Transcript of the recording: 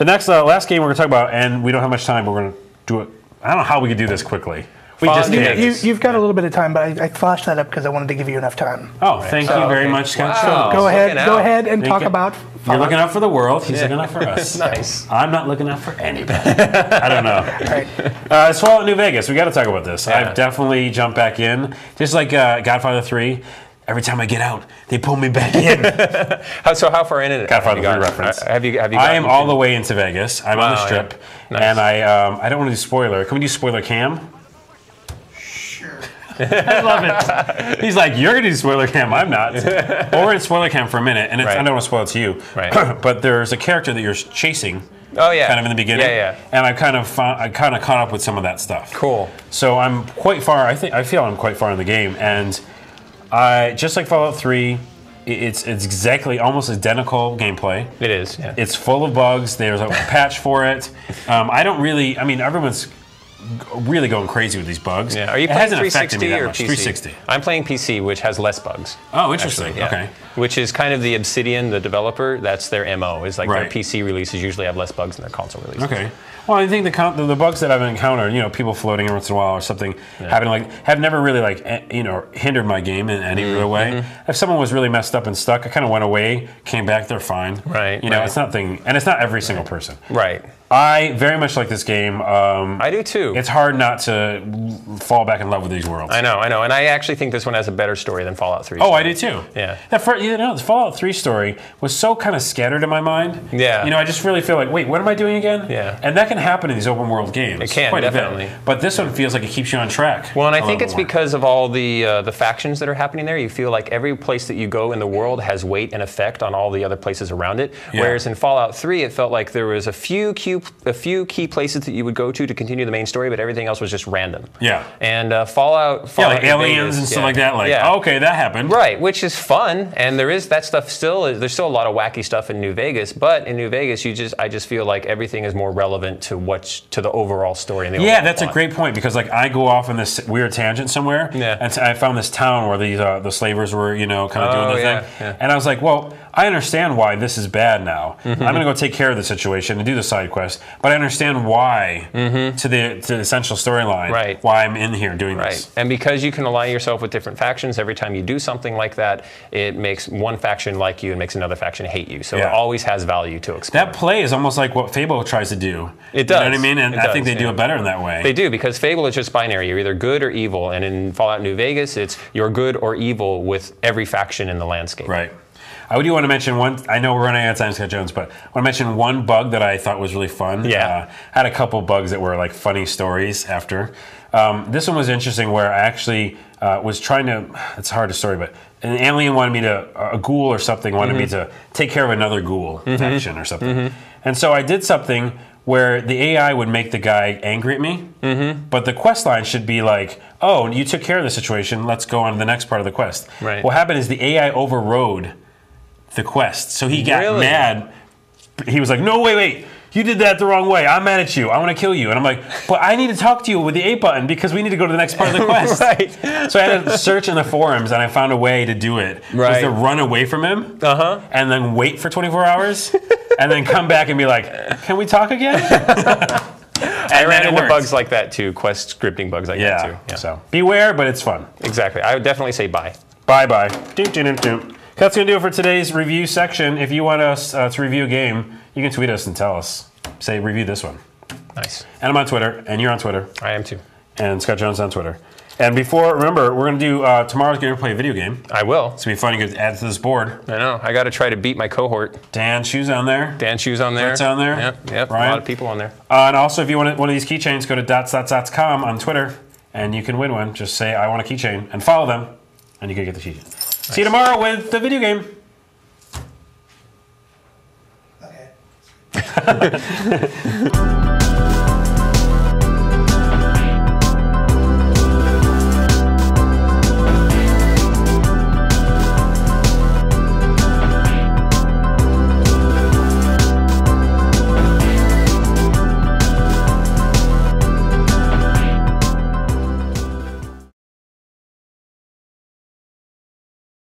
The next, last game we're going to talk about, and we don't have much time, but we're going to do it. I don't know how we could do this quickly. We just can't. You've got a little bit of time, but I flashed that up because I wanted to give you enough time. Oh, thank you very much, Scott. So go ahead and talk about Fallout. You're looking out for the world. He's looking out for us. Nice. I'm not looking out for anybody. I don't know. It's Fallout New Vegas. We got to talk about this. Yeah. I've definitely jumped back in, just like Godfather 3. Every time I get out, they pull me back in. So how far in it? Godfather 3 reference. Have you I am all the way into Vegas. I'm on the Strip, Nice. and I don't want to do spoiler. Can we do spoiler cam? I love it. He's like, you're going to do spoiler cam. I'm not. Well, we're in spoiler cam for a minute, and I don't want to spoil it to you. Right. But there's a character that you're chasing. Oh yeah. Kind of in the beginning. Yeah. And I kind of caught up with some of that stuff. Cool. So I'm quite far. I feel I'm quite far in the game, and I just like Fallout 3. It's exactly almost identical gameplay. It is. Yeah. It's full of bugs. There's a patch for it. I don't really. I mean, everyone's really going crazy with these bugs. Yeah. Are you it playing hasn't affected me 360 that or much. PC? 360. I'm playing PC, which has less bugs. Oh, interesting. Actually, yeah. Okay. Which is kind of the Obsidian, the developer. That's their MO. Is like Right. their PC releases usually have less bugs than their console releases. Okay. Well, I think the bugs that I've encountered, people floating every once in a while or something happening, have never really hindered my game in any real way. If someone was really messed up and stuck, I kind of went away, came back, they're fine. Right. It's nothing, and it's not every single person. Right. I very much like this game. I do too. It's hard not to fall back in love with these worlds. I know, and I actually think this one has a better story than Fallout 3. Oh, I do too. Yeah. The Fallout 3 story was so kind of scattered in my mind. Yeah. I just really feel like, wait, what am I doing again? Yeah. And that can happen in these open world games. It can, quite definitely. A bit. But this one feels like it keeps you on track. Well, and I think it's because of all the factions that are happening there. You feel like every place that you go in the world has weight and effect on all the other places around it. Yeah. Whereas in Fallout 3, it felt like there was a few key places that you would go to continue the main story, but everything else was just random. Yeah. And Fallout like aliens and stuff like that. Like, okay, that happened. Right, which is fun, and there is that stuff still. There's still a lot of wacky stuff in New Vegas, but in New Vegas, I just feel like everything is more relevant to the overall story. And the overall that's plot. a great point because I go off on this weird tangent somewhere, and I found this town where the slavers were kind of doing their thing, and I was like, well, I understand why this is bad now. I'm going to go take care of the situation and do the side quest, but I understand why to the essential storyline, why I'm in here doing this. And because you can align yourself with different factions, every time you do something like that, it makes one faction like you and makes another faction hate you. So it always has value to explore. That play is almost like what Fable tries to do. It does. You know what I mean? And I think they do it better in that way. They do, because Fable is just binary. You're either good or evil. And in Fallout New Vegas, it's you're good or evil with every faction in the landscape. Right. I do want to mention one. I know we're running out of time, Scott Jones, but I want to mention one bug that I thought was really fun. Yeah. I had a couple bugs that were like funny stories after. This one was interesting where I actually was trying to, it's a hard story, but an alien wanted me to, a ghoul or something wanted me to take care of another ghoul faction or something. And so I did something where the AI would make the guy angry at me, but the quest line should be like, oh, you took care of the situation, let's go on to the next part of the quest. Right. What happened is the AI overrode the quest. So he got mad. He was like, no, wait. You did that the wrong way. I'm mad at you. I want to kill you. And I'm like, but I need to talk to you with the A button because we need to go to the next part of the quest. So I had to search in the forums and I found a way to do it. Was to run away from him and then wait for 24 hours and then come back and be like, can we talk again? I ran into bugs like that too, quest scripting bugs like that too. Yeah. So beware, but it's fun. Exactly. I would definitely say bye. Bye-bye. That's going to do it for today's review section. If you want us to review a game, you can tweet us and tell us. Say, review this one. Nice. And I'm on Twitter, and you're on Twitter. I am too. And Scott Jones on Twitter. And remember, we're going to do, tomorrow's going to play a video game. I will. It's going to be fun. You can add it to this board. I know. I got to try to beat my cohort. Dan Shoe's on there. Dan Shoe's on there. Brett's on there. Yep. Ryan. A lot of people on there. And also, if you want one of these keychains, go to dots.com on Twitter, and you can win one. Just say, I want a keychain, and follow them, and you can get the keychain. Nice. See you tomorrow with the video game. Okay.